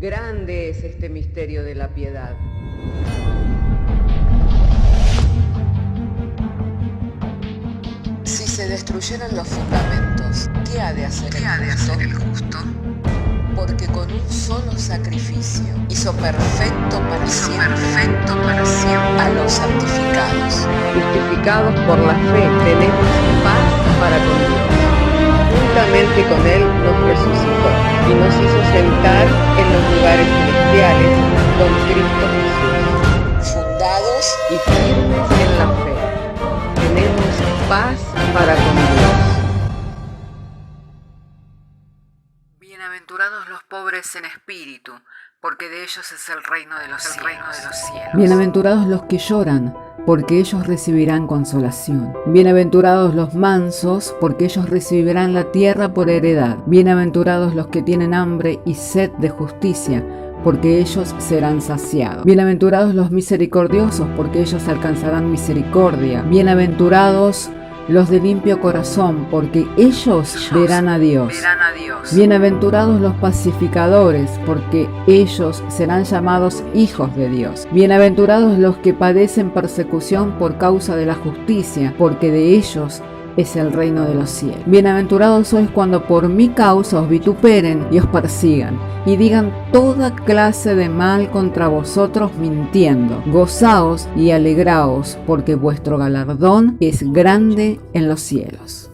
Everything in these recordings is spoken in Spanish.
Grande es este misterio de la piedad. Si se destruyeran los fundamentos, ¿qué ha de hacer el justo? Porque con un solo sacrificio hizo perfecto para siempre a los santificados. Justificados por la fe, tenemos paz para con Dios. Juntamente con Él nos resucitó y nos hizo sentar en los lugares celestiales con Cristo Jesús. Fundados Y firmes en la fe, tenemos paz para con Dios. Bienaventurados los pobres en espíritu, porque de ellos es el reino de los cielos. Bienaventurados los que lloran, porque ellos recibirán consolación. Bienaventurados los mansos, porque ellos recibirán la tierra por heredad. Bienaventurados los que tienen hambre y sed de justicia, porque ellos serán saciados. Bienaventurados los misericordiosos, porque ellos alcanzarán misericordia. Bienaventurados los de limpio corazón, porque ellos verán a Dios. Bienaventurados los pacificadores, porque ellos serán llamados hijos de Dios. Bienaventurados los que padecen persecución por causa de la justicia, porque de ellos es el reino de los cielos. Bienaventurados sois cuando por mi causa os vituperen y os persigan, y digan toda clase de mal contra vosotros mintiendo. Gozaos y alegraos, porque vuestro galardón es grande en los cielos.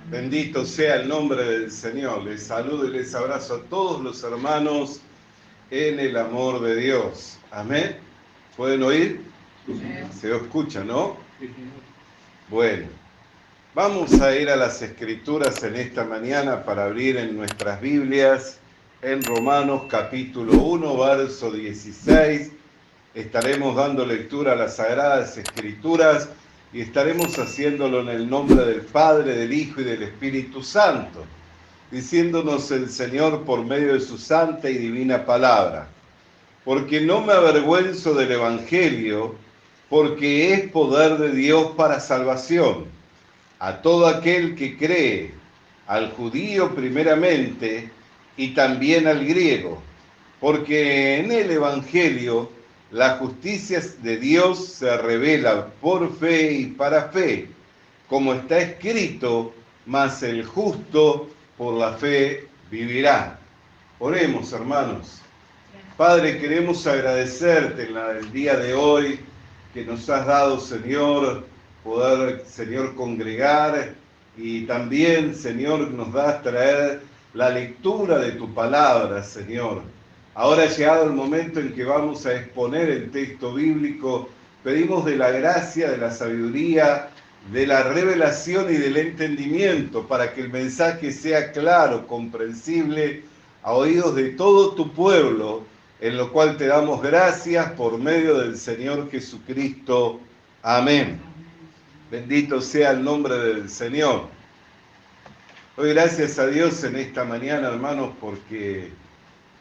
Bendito sea el nombre del Señor. Les saludo y les abrazo a todos los hermanos en el amor de Dios. Amén. ¿Pueden oír? Se escucha, ¿no? Bueno, vamos a ir a las Escrituras en esta mañana para abrir en nuestras Biblias en Romanos capítulo 1, verso 16. Estaremos dando lectura a las Sagradas Escrituras y estaremos haciéndolo en el nombre del Padre, del Hijo y del Espíritu Santo, diciéndonos el Señor por medio de su santa y divina palabra: porque no me avergüenzo del Evangelio, porque es poder de Dios para salvación a todo aquel que cree, al judío primeramente y también al griego, porque en el Evangelio la justicia de Dios se revela por fe y para fe, como está escrito: mas el justo por la fe vivirá. Oremos, hermanos. Padre, queremos agradecerte en el día de hoy que nos has dado, Señor, poder, Señor, congregar, y también, Señor, nos das traer la lectura de tu palabra, Señor. Ahora ha llegado el momento en que vamos a exponer el texto bíblico. Pedimos de la gracia, de la sabiduría, de la revelación y del entendimiento para que el mensaje sea claro, comprensible a oídos de todo tu pueblo, en lo cual te damos gracias por medio del Señor Jesucristo. Amén. Bendito sea el nombre del Señor. Doy gracias a Dios en esta mañana, hermanos, porque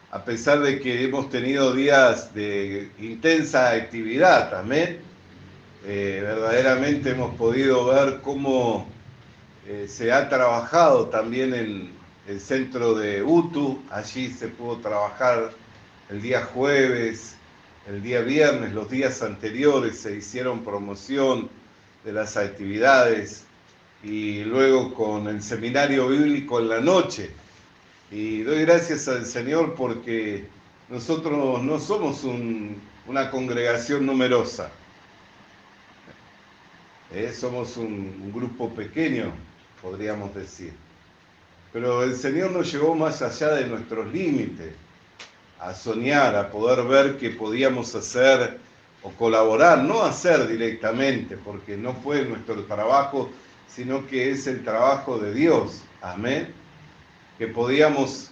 a pesar de que hemos tenido días de intensa actividad, amén, verdaderamente hemos podido ver cómo se ha trabajado también en el centro de UTU. Allí se pudo trabajar el día jueves, el día viernes, los días anteriores se hicieron promoción de las actividades, y luego con el seminario bíblico en la noche. Y doy gracias al Señor porque nosotros no somos una congregación numerosa. Somos un grupo pequeño, podríamos decir. Pero el Señor nos llevó más allá de nuestros límites, a soñar, a poder ver que podíamos hacer o colaborar, no hacer directamente, porque no fue nuestro trabajo, sino que es el trabajo de Dios. Amén. Que podíamos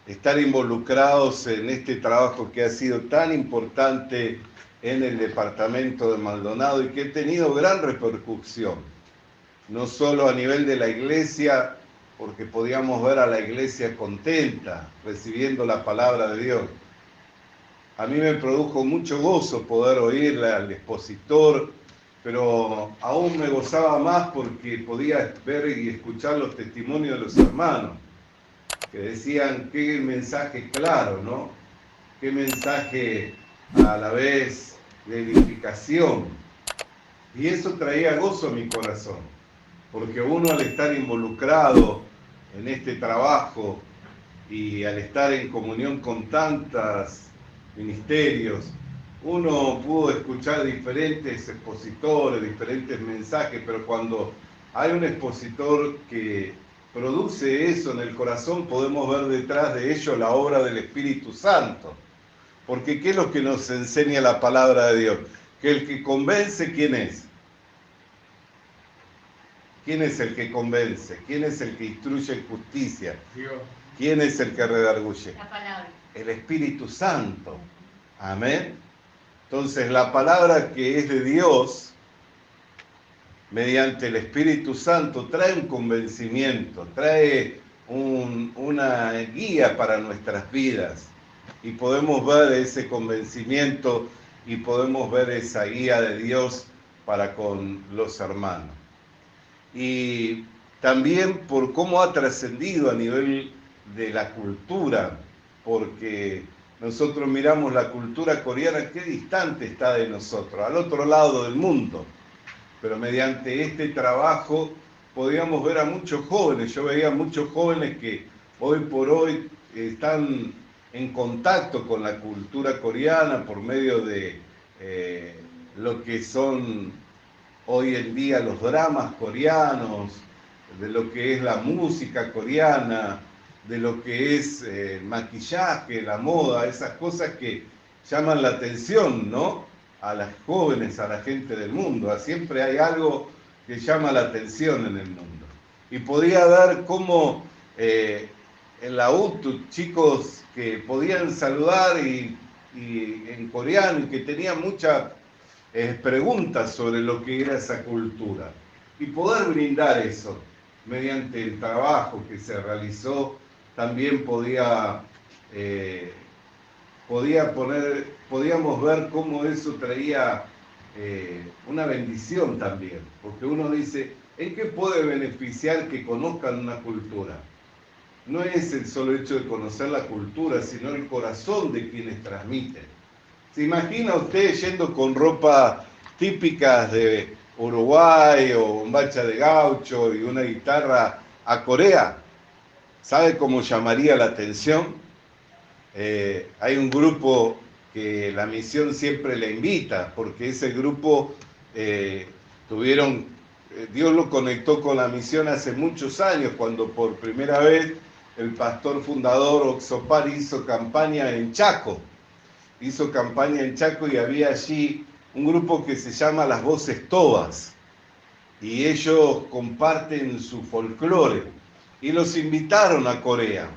estar involucrados en este trabajo que ha sido tan importante en el departamento de Maldonado y que ha tenido gran repercusión, no solo a nivel de la iglesia, porque podíamos ver a la iglesia contenta, recibiendo la palabra de Dios. A mí me produjo mucho gozo poder oírle al expositor, pero aún me gozaba más porque podía ver y escuchar los testimonios de los hermanos, que decían qué mensaje claro, ¿no? Qué mensaje a la vez de edificación. Y eso traía gozo a mi corazón, porque uno al estar involucrado en este trabajo y al estar en comunión con tantos ministerios, uno pudo escuchar diferentes expositores, diferentes mensajes, pero cuando hay un expositor que produce eso en el corazón, podemos ver detrás de ello la obra del Espíritu Santo. Porque ¿qué es lo que nos enseña la palabra de Dios? Que el que convence, ¿quién es? ¿Quién es el que convence? ¿Quién es el que instruye en justicia? Dios. ¿Quién es el que redarguye? La palabra. El Espíritu Santo. Amén. Entonces la palabra que es de Dios, mediante el Espíritu Santo, trae un convencimiento, trae una guía para nuestras vidas. Y podemos ver ese convencimiento y podemos ver esa guía de Dios para con los hermanos. Y también por cómo ha trascendido a nivel de la cultura, porque nosotros miramos la cultura coreana, qué distante está de nosotros, al otro lado del mundo. Pero mediante este trabajo podíamos ver a muchos jóvenes. Yo veía muchos jóvenes que hoy por hoy están en contacto con la cultura coreana por medio de lo que son hoy en día los dramas coreanos, de lo que es la música coreana, de lo que es el maquillaje, la moda, esas cosas que llaman la atención, ¿no? A las jóvenes, a la gente del mundo. Siempre hay algo que llama la atención en el mundo. Y podía ver cómo en la UTU, chicos que podían saludar y en coreano y que tenían muchas preguntas sobre lo que era esa cultura. Y poder brindar eso mediante el trabajo que se realizó, también podíamos ver cómo eso traía una bendición también, porque uno dice, ¿en qué puede beneficiar que conozcan una cultura? No es el solo hecho de conocer la cultura, sino el corazón de quienes transmiten. ¿Se imagina usted yendo con ropa típicas de Uruguay o un bacha de gaucho y una guitarra a Corea? ¿Sabe cómo llamaría la atención? Hay un grupo que la misión siempre le invita, porque ese grupo Dios lo conectó con la misión hace muchos años, cuando por primera vez el pastor fundador Oxopar hizo campaña en Chaco. Hizo campaña en Chaco y había allí un grupo que se llama Las Voces Tobas. Y ellos comparten su folclore. Y los invitaron a Corea.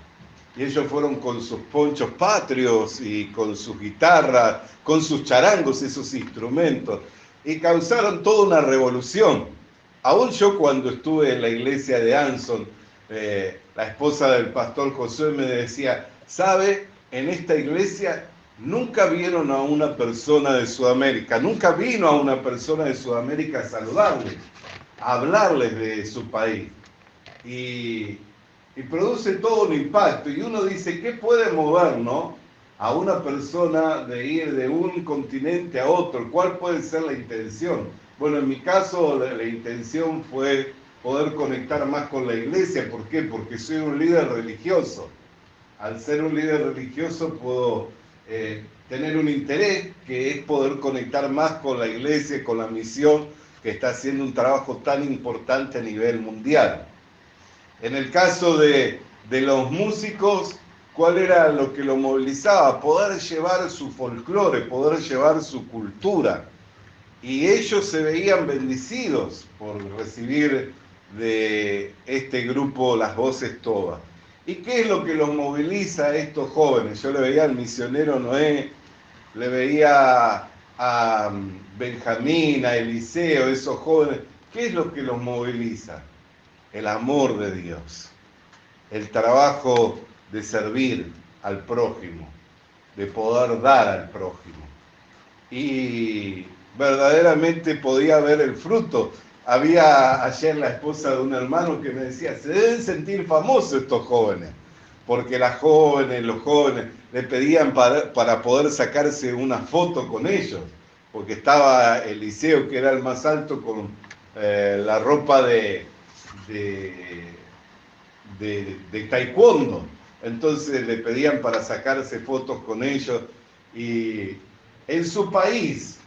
Y ellos fueron con sus ponchos patrios y con sus guitarras, con sus charangos, esos instrumentos. Y causaron toda una revolución. Aún yo cuando estuve en la iglesia de Anson, la esposa del pastor Josué me decía, ¿sabe? En esta iglesia nunca vieron a una persona de Sudamérica, nunca vino a una persona de Sudamérica a saludarles, a hablarles de su país. Y produce todo un impacto. Y uno dice, ¿qué puede mover, no? A una persona de ir de un continente a otro? ¿Cuál puede ser la intención? Bueno, en mi caso la intención fue poder conectar más con la iglesia. ¿Por qué? Porque soy un líder religioso. Al ser un líder religioso puedo tener un interés que es poder conectar más con la iglesia, con la misión que está haciendo un trabajo tan importante a nivel mundial. En el caso de los músicos, ¿Cuál era lo que lo movilizaba? Poder llevar su folclore, poder llevar su cultura. Y ellos se veían bendecidos por recibir de este grupo las voces todas. ¿Y qué es lo que los moviliza a estos jóvenes? Yo le veía al misionero Noé, le veía a Benjamín, a Eliseo, esos jóvenes. ¿Qué es lo que los moviliza? El amor de Dios, el trabajo de servir al prójimo, de poder dar al prójimo. Y verdaderamente podía ver el fruto. Había ayer la esposa de un hermano que me decía, se deben sentir famosos estos jóvenes, porque las jóvenes, los jóvenes, le pedían para poder sacarse una foto con ellos, porque estaba Eliseo, que era el más alto, con la ropa de taekwondo. Entonces le pedían para sacarse fotos con ellos. Y en su país,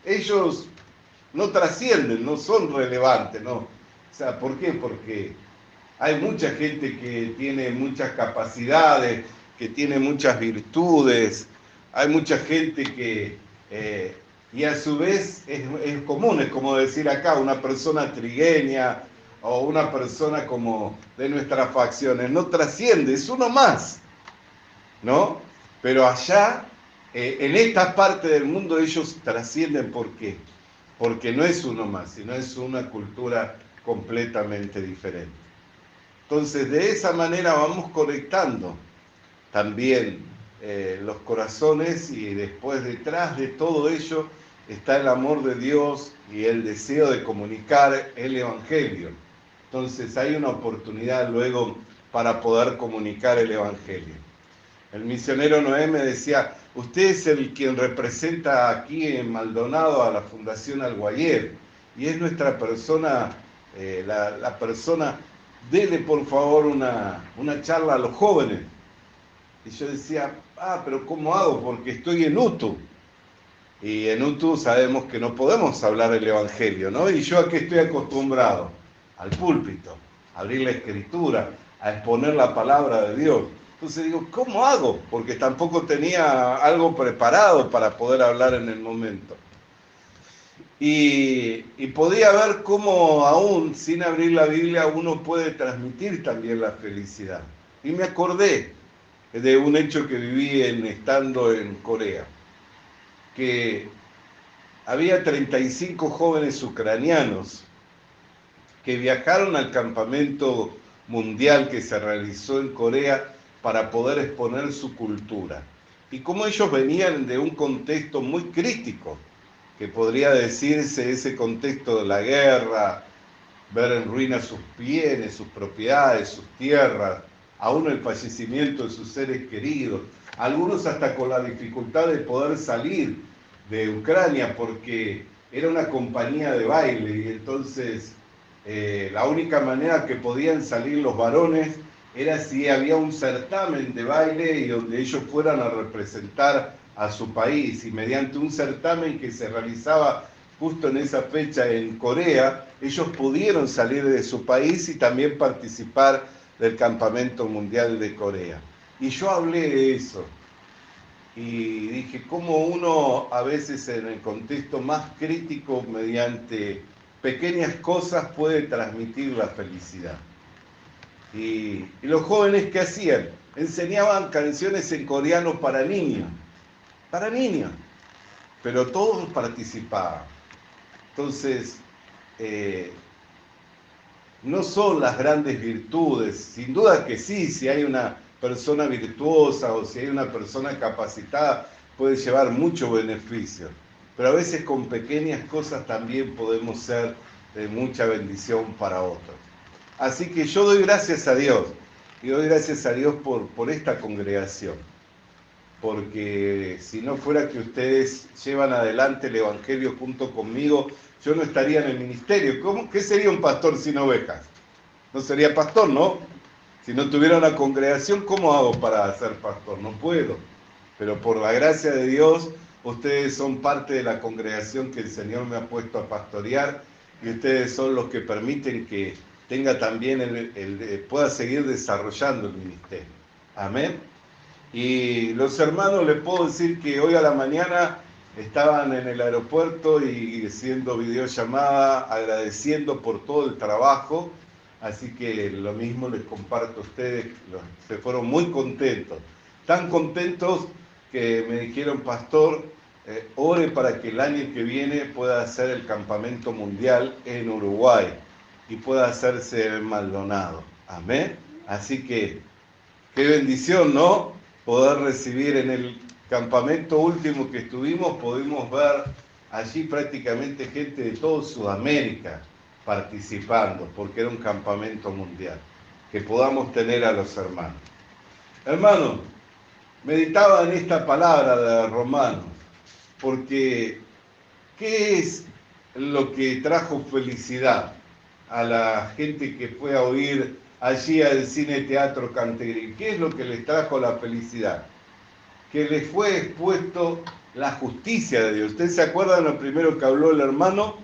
ellos no trascienden, no son relevantes, ¿no? O sea, ¿por qué? Porque hay mucha gente que tiene muchas capacidades, que tiene muchas virtudes, hay mucha gente que, y a su vez es común, es como decir acá, una persona trigueña o una persona como de nuestras facciones, no trasciende, es uno más, ¿no? Pero allá, en esta parte del mundo, ellos trascienden. ¿Por qué? Porque no es uno más, sino es una cultura completamente diferente. Entonces, de esa manera vamos conectando también los corazones, y después detrás de todo ello está el amor de Dios y el deseo de comunicar el Evangelio. Entonces hay una oportunidad luego para poder comunicar el Evangelio. El misionero Noé me decía, usted es el quien representa aquí en Maldonado a la Fundación Alguayer, y es nuestra persona, la persona, dele por favor una charla a los jóvenes. Y yo decía, pero ¿cómo hago? Porque estoy en UTU. Y en UTU sabemos que no podemos hablar del Evangelio, ¿no? Y yo aquí estoy acostumbrado al púlpito, a abrir la Escritura, a exponer la palabra de Dios. Entonces digo, ¿cómo hago? Porque tampoco tenía algo preparado para poder hablar en el momento. Y podía ver cómo aún sin abrir la Biblia uno puede transmitir también la felicidad. Y me acordé de un hecho que viví estando en Corea, que había 35 jóvenes ucranianos que viajaron al campamento mundial que se realizó en Corea para poder exponer su cultura. Y como ellos venían de un contexto muy crítico, que podría decirse ese contexto de la guerra, ver en ruinas sus bienes, sus propiedades, sus tierras, aún el fallecimiento de sus seres queridos, algunos hasta con la dificultad de poder salir de Ucrania porque era una compañía de baile, y entonces la única manera que podían salir los varones era si había un certamen de baile y donde ellos fueran a representar a su país, y mediante un certamen que se realizaba justo en esa fecha en Corea, ellos pudieron salir de su país y también participar del Campamento Mundial de Corea. Y yo hablé de eso y dije cómo uno a veces en el contexto más crítico, mediante pequeñas cosas, puede transmitir la felicidad. Y los jóvenes, ¿qué hacían? Enseñaban canciones en coreano para niños, pero todos participaban. Entonces, no son las grandes virtudes, sin duda que sí, si hay una persona virtuosa o si hay una persona capacitada, puede llevar mucho beneficio, pero a veces con pequeñas cosas también podemos ser de mucha bendición para otros. Así que yo doy gracias a Dios, y doy gracias a Dios por esta congregación, porque si no fuera que ustedes llevan adelante el Evangelio junto conmigo, yo no estaría en el ministerio. ¿Qué sería un pastor sin ovejas? No sería pastor, ¿no? Si no tuviera una congregación, ¿cómo hago para ser pastor? No puedo. Pero por la gracia de Dios, ustedes son parte de la congregación que el Señor me ha puesto a pastorear, y ustedes son los que permiten que tenga también pueda seguir desarrollando el ministerio. Amén. Y los hermanos, les puedo decir que hoy a la mañana estaban en el aeropuerto y haciendo videollamada, agradeciendo por todo el trabajo. Así que lo mismo les comparto a ustedes, se fueron muy contentos. Tan contentos que me dijeron, pastor, ore para que el año que viene pueda hacer el campamento mundial en Uruguay y pueda hacerse en Maldonado. Amén. Así que, qué bendición, ¿no? Poder recibir en el campamento último que estuvimos, pudimos ver allí prácticamente gente de toda Sudamérica participando, porque era un campamento mundial, que podamos tener a los hermanos. Hermanos, meditaba en esta palabra de Romanos, porque ¿qué es lo que trajo felicidad a la gente que fue a oír allí al Cine Teatro Cantegrí? ¿Qué es lo que les trajo la felicidad? Que les fue expuesto la justicia de Dios. ¿Ustedes se acuerdan lo primero que habló el hermano?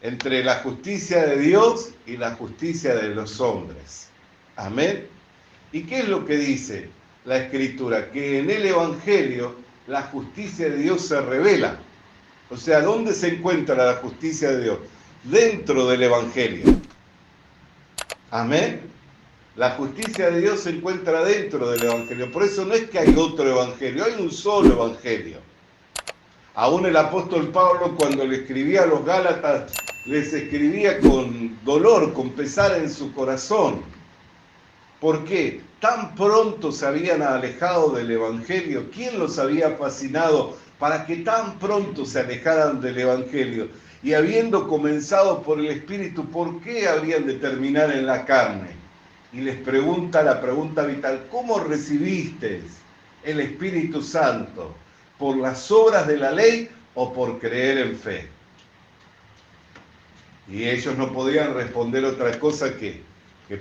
Entre la justicia de Dios y la justicia de los hombres. Amén. ¿Y qué es lo que dice la Escritura? Que en el Evangelio la justicia de Dios se revela. O sea, ¿dónde se encuentra la justicia de Dios? Dentro del Evangelio. Amén. La justicia de Dios se encuentra dentro del Evangelio. Por eso no es que hay otro Evangelio, hay un solo Evangelio. Aún el apóstol Pablo, cuando le escribía a los Gálatas, les escribía con dolor, con pesar en su corazón. ¿Por qué? Tan pronto se habían alejado del Evangelio. ¿Quién los había fascinado para que tan pronto se alejaran del Evangelio? Y habiendo comenzado por el Espíritu, ¿por qué habrían de terminar en la carne? Y les pregunta la pregunta vital, ¿cómo recibiste el Espíritu Santo? ¿Por las obras de la ley o por creer en fe? Y ellos no podían responder otra cosa que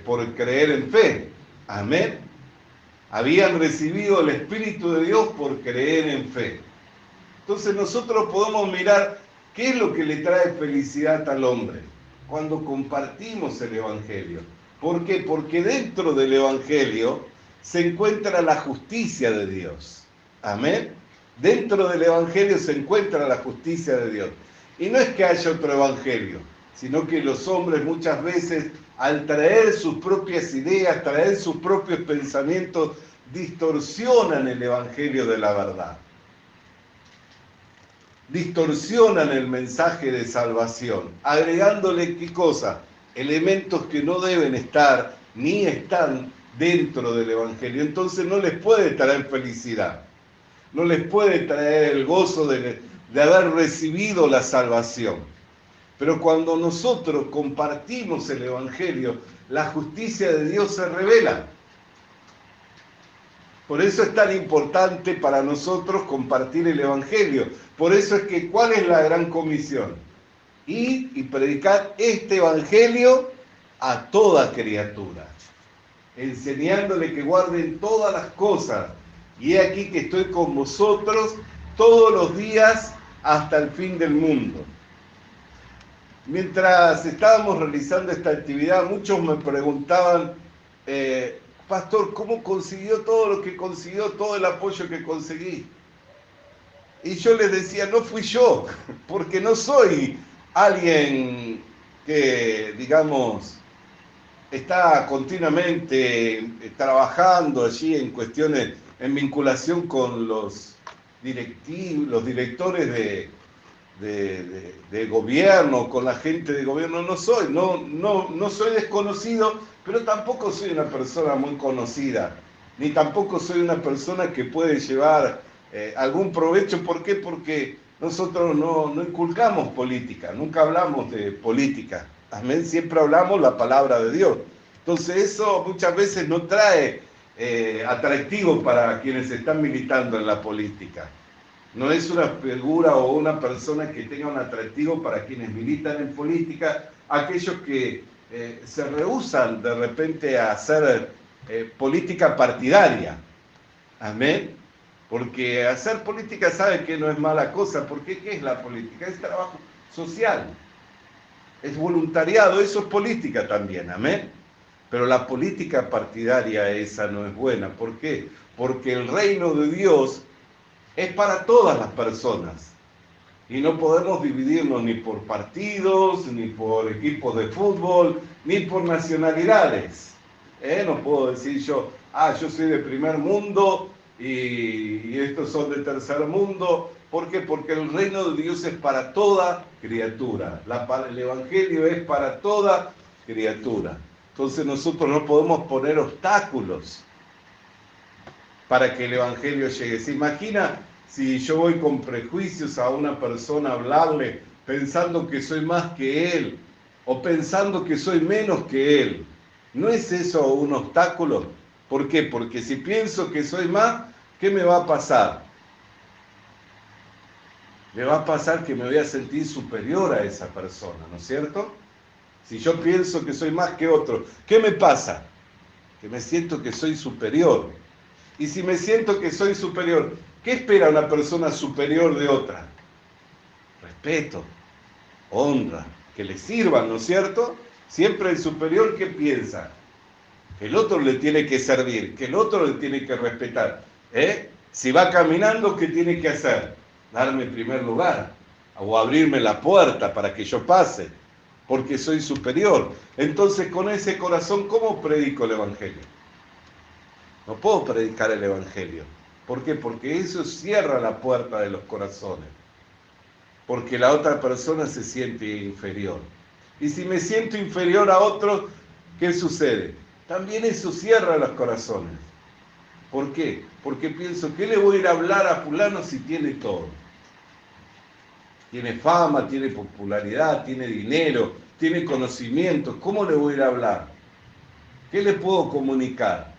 por creer en fe. Amén. Habían recibido el Espíritu de Dios por creer en fe. Entonces nosotros podemos mirar qué es lo que le trae felicidad al hombre cuando compartimos el Evangelio. ¿Por qué? Porque dentro del Evangelio se encuentra la justicia de Dios. Amén. Dentro del Evangelio se encuentra la justicia de Dios. Y no es que haya otro Evangelio, sino que los hombres muchas veces, al traer sus propias ideas, traer sus propios pensamientos, distorsionan el Evangelio de la verdad. Distorsionan el mensaje de salvación, agregándole, ¿qué cosa? Elementos que no deben estar, ni están dentro del Evangelio. Entonces no les puede traer felicidad, no les puede traer el gozo de haber recibido la salvación. Pero cuando nosotros compartimos el Evangelio, la justicia de Dios se revela. Por eso es tan importante para nosotros compartir el Evangelio. Por eso es que, ¿cuál es la gran comisión? Ir y predicar este Evangelio a toda criatura, enseñándole que guarden todas las cosas. Y he aquí que estoy con vosotros todos los días hasta el fin del mundo. Mientras estábamos realizando esta actividad, muchos me preguntaban, pastor, ¿cómo consiguió todo lo que consiguió, todo el apoyo que conseguí? Y yo les decía, no fui yo, porque no soy alguien que, digamos, está continuamente trabajando allí en cuestiones, en vinculación con los directivos, los directores de gobierno, con la gente de gobierno. No soy desconocido, pero tampoco soy una persona muy conocida, ni tampoco soy una persona que puede llevar algún provecho. ¿Por qué? Porque nosotros no inculcamos política, nunca hablamos de política. Amén, siempre hablamos la palabra de Dios. Entonces eso muchas veces no trae atractivo para quienes están militando en la política. No es una figura o una persona que tenga un atractivo para quienes militan en política, aquellos que se rehúsan de repente a hacer política partidaria. Amén. Porque hacer política sabe que no es mala cosa, porque ¿qué es la política? Es trabajo social. Es voluntariado, eso es política también, amén. Pero la política partidaria esa no es buena. ¿Por qué? Porque el reino de Dios es para todas las personas. Y no podemos dividirnos ni por partidos, ni por equipos de fútbol, ni por nacionalidades. No puedo decir yo soy de primer mundo y estos son de tercer mundo. ¿Por qué? Porque el reino de Dios es para toda criatura. El Evangelio es para toda criatura. Entonces nosotros no podemos poner obstáculos para que el Evangelio llegue. ¿Se imagina si yo voy con prejuicios a una persona a hablarle pensando que soy más que él o pensando que soy menos que él? ¿No es eso un obstáculo? ¿Por qué? Porque si pienso que soy más, ¿qué me va a pasar? Me va a pasar que me voy a sentir superior a esa persona, ¿no es cierto? Si yo pienso que soy más que otro, ¿qué me pasa? Que me siento que soy superior. Y si me siento que soy superior, ¿qué espera una persona superior de otra? Respeto, honra, que le sirvan, ¿no es cierto? Siempre el superior, ¿qué piensa? Que el otro le tiene que servir, que el otro le tiene que respetar. Si va caminando, ¿qué tiene que hacer? Darme primer lugar o abrirme la puerta para que yo pase, porque soy superior. Entonces, con ese corazón, ¿cómo predico el Evangelio? No puedo predicar el Evangelio. ¿Por qué? Porque eso cierra la puerta de los corazones. Porque la otra persona se siente inferior. Y si me siento inferior a otro, ¿qué sucede? También eso cierra los corazones. ¿Por qué? Porque pienso, ¿qué le voy a ir a hablar a fulano si tiene todo? Tiene fama, tiene popularidad, tiene dinero, tiene conocimiento. ¿Cómo le voy a ir a hablar? ¿Qué le puedo comunicar?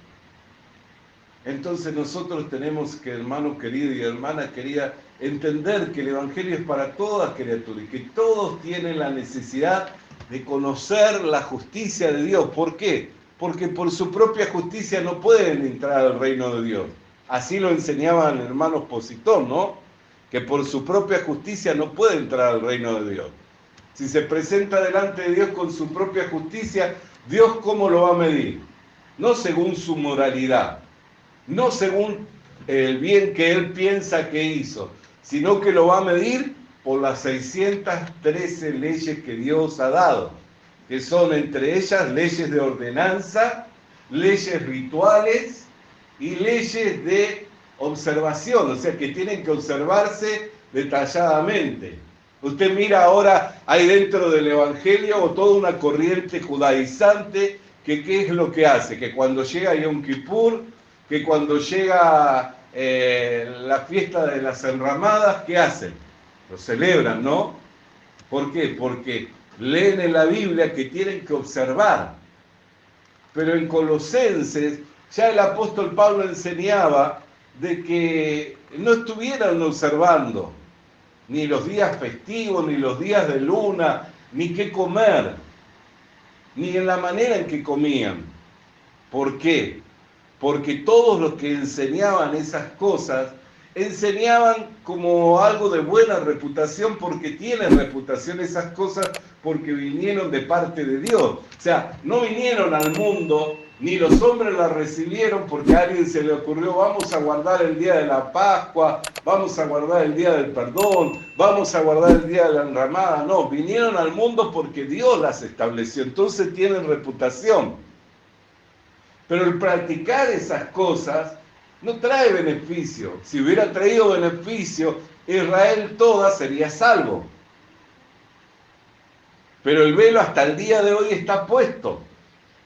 Entonces nosotros tenemos que, hermano querido y hermana querida, entender que el Evangelio es para toda criatura y que todos tienen la necesidad de conocer la justicia de Dios. ¿Por qué? Porque por su propia justicia no pueden entrar al reino de Dios. Así lo enseñaba el hermano Positón, ¿no? Que por su propia justicia no puede entrar al reino de Dios. Si se presenta delante de Dios con su propia justicia, ¿Dios cómo lo va a medir? No según su moralidad, no según el bien que él piensa que hizo, sino que lo va a medir por las 613 leyes que Dios ha dado, que son entre ellas leyes de ordenanza, leyes rituales y leyes de observación, o sea que tienen que observarse detalladamente. Usted mira ahora, hay dentro del Evangelio toda una corriente judaizante que ¿qué es lo que hace? Que cuando llega Yom Kippur, que cuando llega la fiesta de las enramadas, ¿qué hacen? Lo celebran, ¿no? ¿Por qué? Porque leen en la Biblia que tienen que observar. Pero en Colosenses ya el apóstol Pablo enseñaba de que no estuvieran observando ni los días festivos, ni los días de luna, ni qué comer, ni en la manera en que comían. ¿Por qué? Porque todos los que enseñaban esas cosas, enseñaban como algo de buena reputación, porque tienen reputación esas cosas, porque vinieron de parte de Dios. O sea, no vinieron al mundo, ni los hombres la recibieron porque a alguien se le ocurrió, vamos a guardar el día de la Pascua, vamos a guardar el día del perdón, vamos a guardar el día de la enramada. No, vinieron al mundo porque Dios las estableció, entonces tienen reputación. Pero el practicar esas cosas no trae beneficio. Si hubiera traído beneficio, Israel toda sería salvo. Pero el velo hasta el día de hoy está puesto,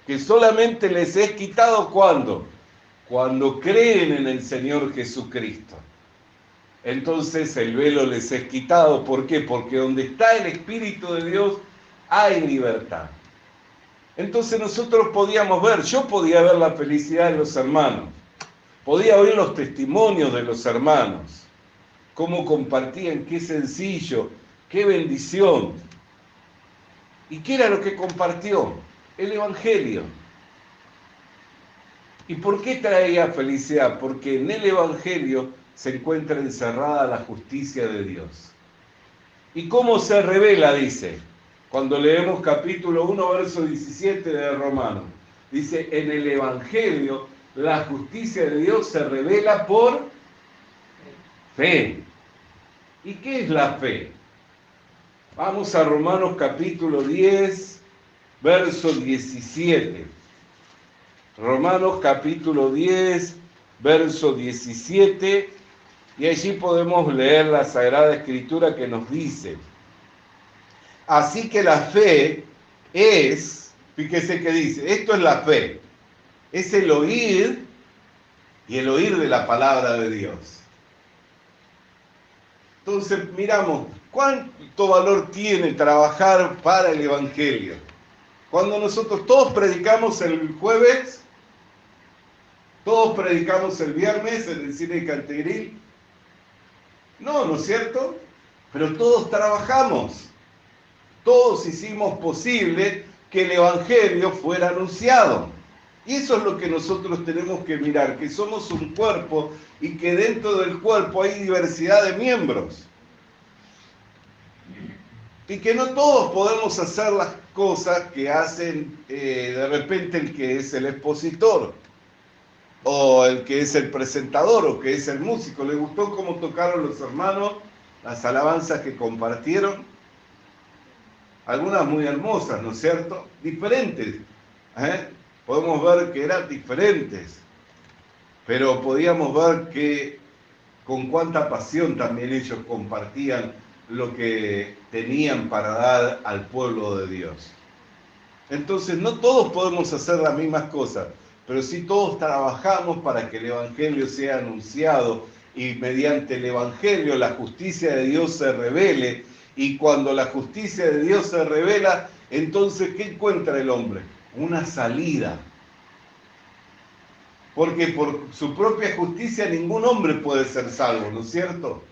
que solamente les es quitado ¿cuándo? Cuando creen en el Señor Jesucristo. Entonces el velo les es quitado. ¿Por qué? Porque donde está el Espíritu de Dios hay libertad. Entonces nosotros podíamos ver, yo podía ver la felicidad de los hermanos, podía oír los testimonios de los hermanos, cómo compartían, qué sencillo, qué bendición. ¿Y qué era lo que compartió? El Evangelio. ¿Y por qué traía felicidad? Porque en el Evangelio se encuentra encerrada la justicia de Dios. ¿Y cómo se revela? Dice, Cuando leemos capítulo 1, verso 17 de Romanos, dice, en el Evangelio la justicia de Dios se revela por fe. ¿Y qué es la fe? Vamos a Romanos capítulo 10, verso 17. Romanos capítulo 10, verso 17, y allí podemos leer la Sagrada Escritura que nos dice, así que la fe es, fíjese que dice, esto es la fe, es el oír y el oír de la palabra de Dios. Entonces miramos, ¿cuánto valor tiene trabajar para el Evangelio? Cuando nosotros todos predicamos el jueves, todos predicamos el viernes en el cine Cantegril, ¿no es cierto? Pero todos trabajamos, todos hicimos posible que el Evangelio fuera anunciado. Y eso es lo que nosotros tenemos que mirar, que somos un cuerpo y que dentro del cuerpo hay diversidad de miembros. Y que no todos podemos hacer las cosas que hacen de repente el que es el expositor, o el que es el presentador, o que es el músico. ¿Les gustó cómo tocaron los hermanos las alabanzas que compartieron? Algunas muy hermosas, ¿no es cierto? Diferentes, podemos ver que eran diferentes, pero podíamos ver que con cuánta pasión también ellos compartían lo que tenían para dar al pueblo de Dios. Entonces no todos podemos hacer las mismas cosas, pero sí todos trabajamos para que el Evangelio sea anunciado y mediante el Evangelio la justicia de Dios se revele, y cuando la justicia de Dios se revela, entonces ¿qué encuentra el hombre? Una salida. Porque por su propia justicia ningún hombre puede ser salvo, ¿no es cierto?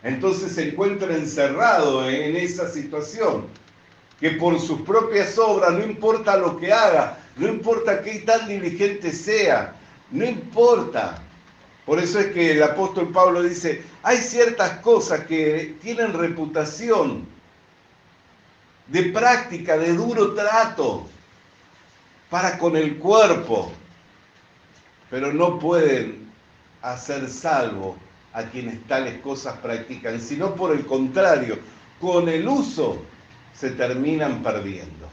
Entonces se encuentra encerrado en esa situación, que por sus propias obras, no importa lo que haga, no importa qué tan diligente sea, no importa. Por eso es que el apóstol Pablo dice, hay ciertas cosas que tienen reputación de práctica, de duro trato para con el cuerpo, pero no pueden hacer salvo a quienes tales cosas practican, sino por el contrario, con el uso se terminan perdiendo.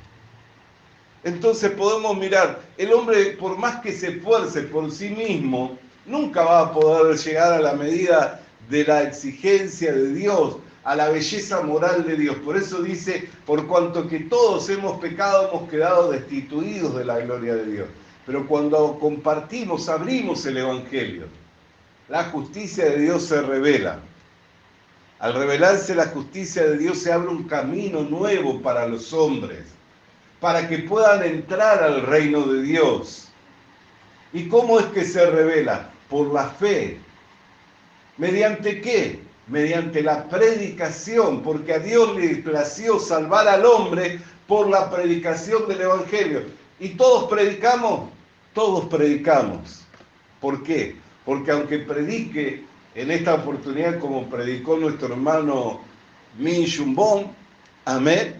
Entonces podemos mirar, el hombre por más que se esfuerce por sí mismo, nunca va a poder llegar a la medida de la exigencia de Dios, a la belleza moral de Dios. Por eso dice, por cuanto que todos hemos pecado, hemos quedado destituidos de la gloria de Dios. Pero cuando compartimos, abrimos el Evangelio, la justicia de Dios se revela. Al revelarse la justicia de Dios se abre un camino nuevo para los hombres, para que puedan entrar al reino de Dios. ¿Y cómo es que se revela? Por la fe. ¿Mediante qué? Mediante la predicación, porque a Dios le plació salvar al hombre por la predicación del Evangelio. ¿Y todos predicamos? Todos predicamos. ¿Por qué? Porque aunque predique en esta oportunidad como predicó nuestro hermano Min Chumbón, amén,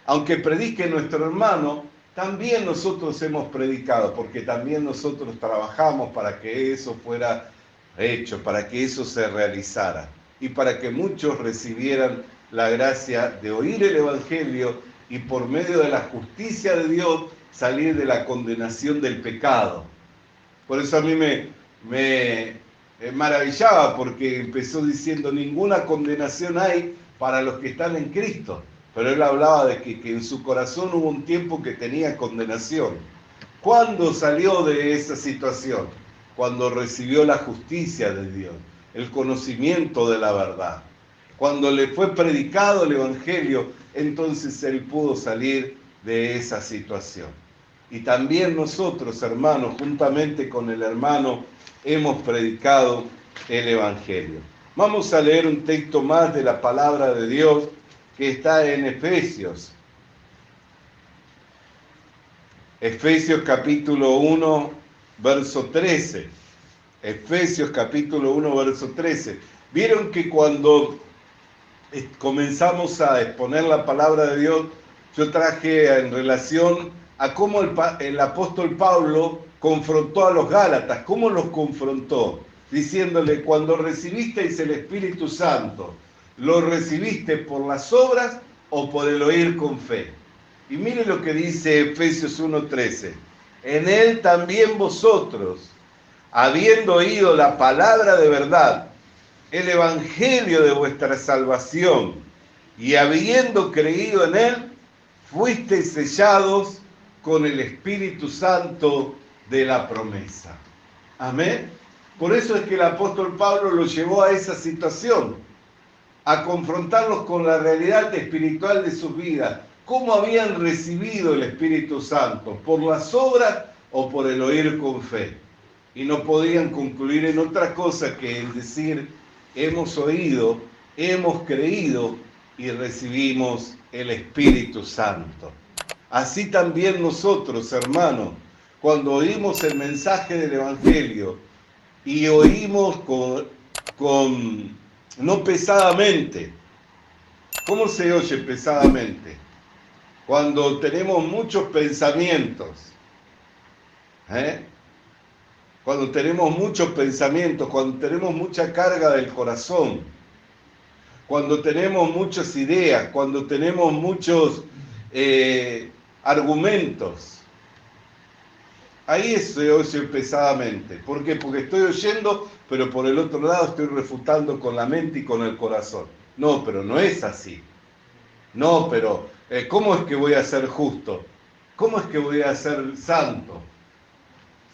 aunque predique nuestro hermano, también nosotros hemos predicado, porque también nosotros trabajamos para que eso fuera hecho, para que eso se realizara y para que muchos recibieran la gracia de oír el Evangelio y por medio de la justicia de Dios salir de la condenación del pecado. Por eso a mí me maravillaba, porque empezó diciendo ninguna condenación hay para los que están en Cristo. Pero él hablaba de que en su corazón hubo un tiempo que tenía condenación. ¿Cuándo salió de esa situación? Cuando recibió la justicia de Dios, el conocimiento de la verdad. Cuando le fue predicado el Evangelio, entonces él pudo salir de esa situación. Y también nosotros, hermanos, juntamente con el hermano, hemos predicado el Evangelio. Vamos a leer un texto más de la palabra de Dios que está en Efesios. Efesios capítulo 1, verso 13. Efesios capítulo 1, verso 13. Vieron que cuando comenzamos a exponer la palabra de Dios, yo traje en relación a cómo el apóstol Pablo confrontó a los Gálatas. ¿Cómo los confrontó? Diciéndole, cuando recibisteis el Espíritu Santo, ¿lo recibiste por las obras o por el oír con fe? Y mire lo que dice Efesios 1:13. En él también vosotros, habiendo oído la palabra de verdad, el evangelio de vuestra salvación, y habiendo creído en él, fuisteis sellados con el Espíritu Santo de la promesa. Amén. Por eso es que el apóstol Pablo los llevó a esa situación, a confrontarlos con la realidad espiritual de sus vidas. ¿Cómo habían recibido el Espíritu Santo? ¿Por las obras o por el oír con fe? Y no podían concluir en otra cosa que en decir, hemos oído, hemos creído y recibimos el Espíritu Santo. Así también nosotros, hermanos, cuando oímos el mensaje del Evangelio y oímos no pesadamente. ¿Cómo se oye pesadamente? Cuando tenemos muchos pensamientos. Cuando tenemos muchos pensamientos, cuando tenemos mucha carga del corazón, cuando tenemos muchas ideas, cuando tenemos muchos argumentos. Ahí se oye pesadamente. ¿Por qué? Porque estoy oyendo, pero por el otro lado estoy refutando con la mente y con el corazón. No, pero no es así. No, pero ¿cómo es que voy a ser justo? ¿Cómo es que voy a ser santo?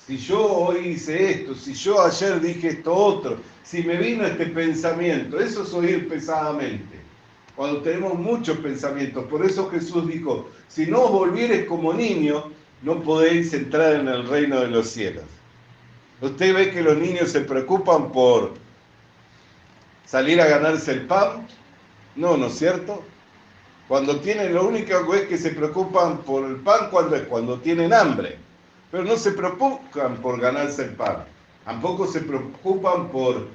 Si yo hoy hice esto, si yo ayer dije esto otro, si me vino este pensamiento, eso es oír pesadamente. Cuando tenemos muchos pensamientos, por eso Jesús dijo, si no os volviereis como niños, no podéis entrar en el reino de los cielos. Usted ve que los niños se preocupan por salir a ganarse el pan. No, ¿no es cierto? Cuando tienen, lo único es que se preocupan por el pan cuando tienen hambre. Pero no se preocupan por ganarse el pan. Tampoco se preocupan por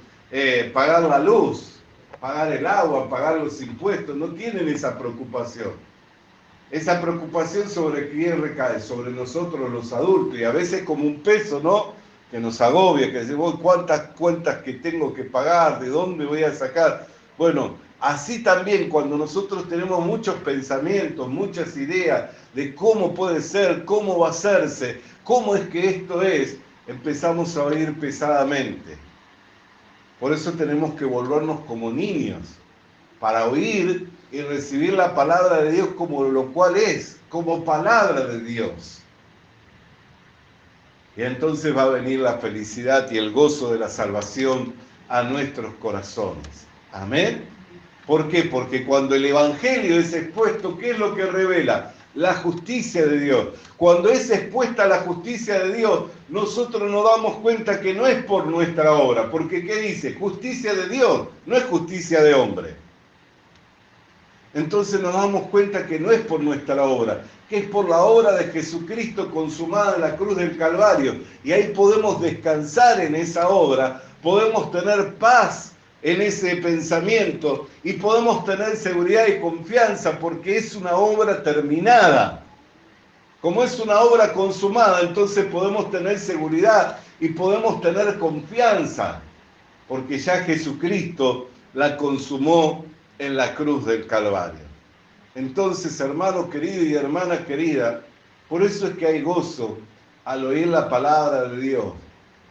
pagar la luz, pagar el agua, pagar los impuestos. No tienen esa preocupación. Esa preocupación sobre quién recae, sobre nosotros los adultos, y a veces como un peso, ¿no? Que nos agobia, que decimos, ¿cuántas cuentas que tengo que pagar? ¿De dónde voy a sacar? Bueno, así también cuando nosotros tenemos muchos pensamientos, muchas ideas de cómo puede ser, cómo va a hacerse, cómo es que esto es, empezamos a oír pesadamente. Por eso tenemos que volvernos como niños, para oír y recibir la palabra de Dios como lo cual es, como palabra de Dios. Y entonces va a venir la felicidad y el gozo de la salvación a nuestros corazones. Amén. ¿Por qué? Porque cuando el Evangelio es expuesto, ¿qué es lo que revela? La justicia de Dios. Cuando es expuesta la justicia de Dios, nosotros nos damos cuenta que no es por nuestra obra, porque ¿qué dice? Justicia de Dios, no es justicia de hombre. Entonces nos damos cuenta que no es por nuestra obra, que es por la obra de Jesucristo consumada en la cruz del Calvario. Y ahí podemos descansar en esa obra, podemos tener paz en ese pensamiento y podemos tener seguridad y confianza porque es una obra terminada. Como es una obra consumada, entonces podemos tener seguridad y podemos tener confianza porque ya Jesucristo la consumó en la cruz del Calvario. Entonces, hermano querido y hermana querida, por eso es que hay gozo al oír la palabra de Dios,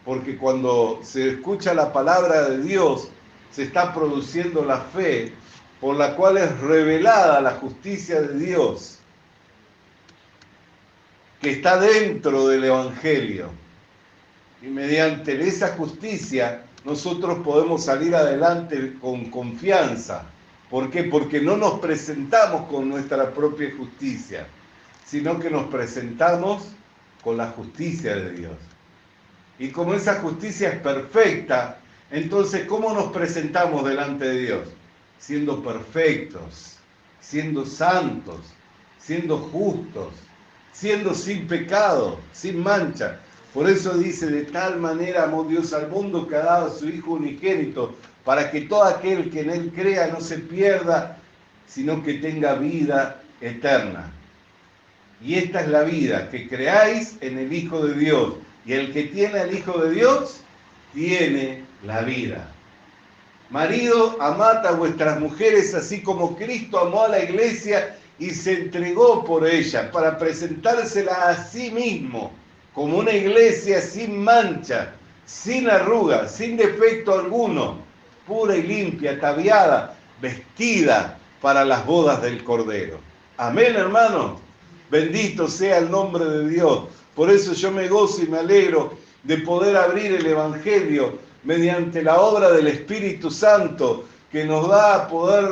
porque cuando se escucha la palabra de Dios, se está produciendo la fe, por la cual es revelada la justicia de Dios, que está dentro del Evangelio. Y mediante esa justicia, nosotros podemos salir adelante con confianza. ¿Por qué? Porque no nos presentamos con nuestra propia justicia, sino que nos presentamos con la justicia de Dios. Y como esa justicia es perfecta, entonces, ¿cómo nos presentamos delante de Dios? Siendo perfectos, siendo santos, siendo justos, siendo sin pecado, sin mancha. Por eso dice, de tal manera amó Dios al mundo que ha dado a su Hijo unigénito, para que todo aquel que en Él crea no se pierda, sino que tenga vida eterna. Y esta es la vida, que creáis en el Hijo de Dios. Y el que tiene al Hijo de Dios, tiene la vida. Marido, amad a vuestras mujeres, así como Cristo amó a la iglesia y se entregó por ella, para presentársela a sí mismo, como una iglesia sin mancha, sin arruga, sin defecto alguno, pura y limpia, ataviada, vestida para las bodas del Cordero. Amén, hermano. Bendito sea el nombre de Dios. Por eso yo me gozo y me alegro de poder abrir el Evangelio mediante la obra del Espíritu Santo, que nos da a poder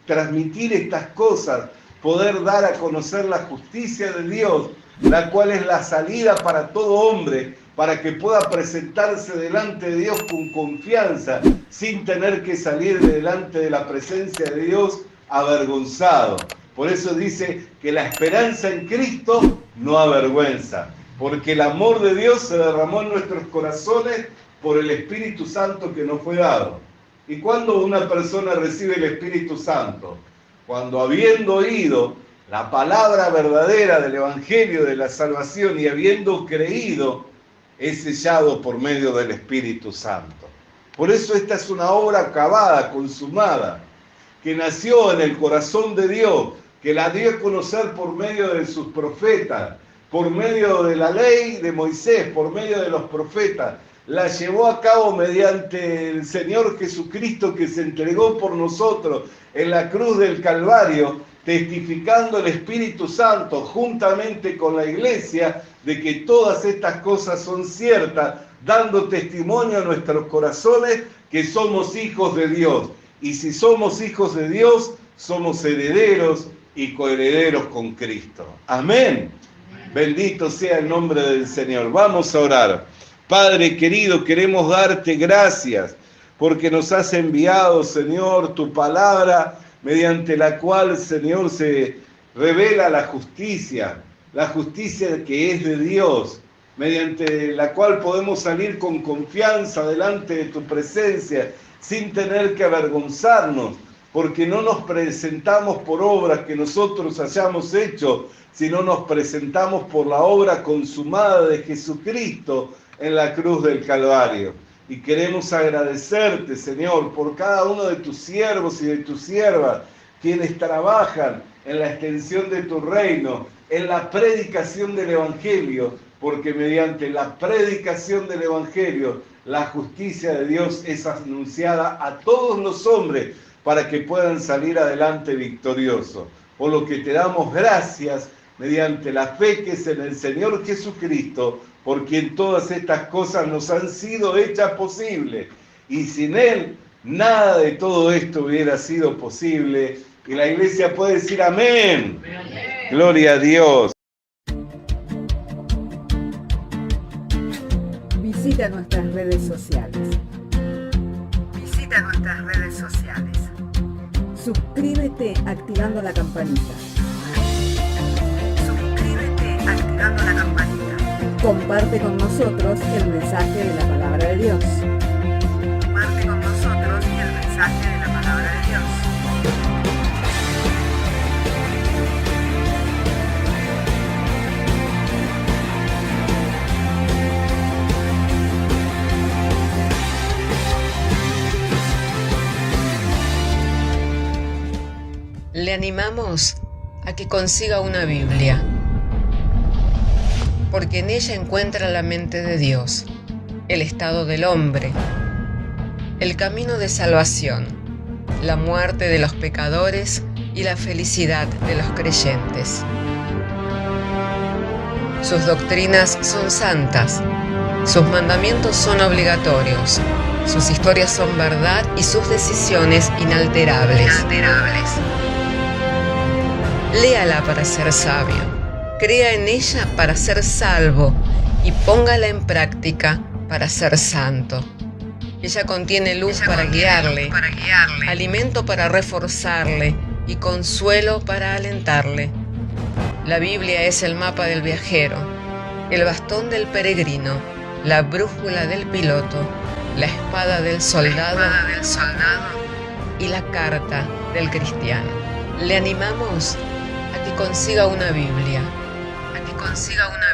transmitir estas cosas, poder dar a conocer la justicia de Dios, la cual es la salida para todo hombre, para que pueda presentarse delante de Dios con confianza, sin tener que salir delante de la presencia de Dios avergonzado. Por eso dice que la esperanza en Cristo no avergüenza, porque el amor de Dios se derramó en nuestros corazones por el Espíritu Santo que nos fue dado. ¿Y cuándo una persona recibe el Espíritu Santo? Cuando, habiendo oído la palabra verdadera del Evangelio de la salvación y habiendo creído, es sellado por medio del Espíritu Santo. Por eso esta es una obra acabada, consumada, que nació en el corazón de Dios, que la dio a conocer por medio de sus profetas, por medio de la ley de Moisés, por medio de los profetas. La llevó a cabo mediante el Señor Jesucristo, que se entregó por nosotros en la cruz del Calvario, testificando el Espíritu Santo juntamente con la iglesia de que todas estas cosas son ciertas, dando testimonio a nuestros corazones que somos hijos de Dios. Y si somos hijos de Dios, somos herederos y coherederos con Cristo. Amén. Bendito sea el nombre del Señor. Vamos a orar. Padre querido, queremos darte gracias porque nos has enviado, Señor, tu palabra, mediante la cual, Señor, se revela la justicia que es de Dios, mediante la cual podemos salir con confianza delante de tu presencia, sin tener que avergonzarnos, porque no nos presentamos por obras que nosotros hayamos hecho, sino nos presentamos por la obra consumada de Jesucristo en la cruz del Calvario. Y queremos agradecerte, Señor, por cada uno de tus siervos y de tus siervas, quienes trabajan en la extensión de tu reino, en la predicación del Evangelio, porque mediante la predicación del Evangelio, la justicia de Dios es anunciada a todos los hombres para que puedan salir adelante victoriosos. Por lo que te damos gracias mediante la fe que es en el Señor Jesucristo, por quien todas estas cosas nos han sido hechas posibles. Y sin Él, nada de todo esto hubiera sido posible. Y la iglesia puede decir amén. Amén. Gloria a Dios. Visita nuestras redes sociales. Suscríbete activando la campanita. Comparte con nosotros el mensaje de la palabra de Dios. Le animamos a que consiga una Biblia, porque en ella encuentra la mente de Dios, el estado del hombre, el camino de salvación, la muerte de los pecadores y la felicidad de los creyentes. Sus doctrinas son santas, sus mandamientos son obligatorios, sus historias son verdad y sus decisiones inalterables. Léala para ser sabio, crea en ella para ser salvo y póngala en práctica para ser santo. Ella contiene luz para guiarle, alimento para reforzarle y consuelo para alentarle. La Biblia es el mapa del viajero, el bastón del peregrino, la brújula del piloto, la espada del soldado y la carta del cristiano. Le animamos a que consiga una Biblia. A que consiga una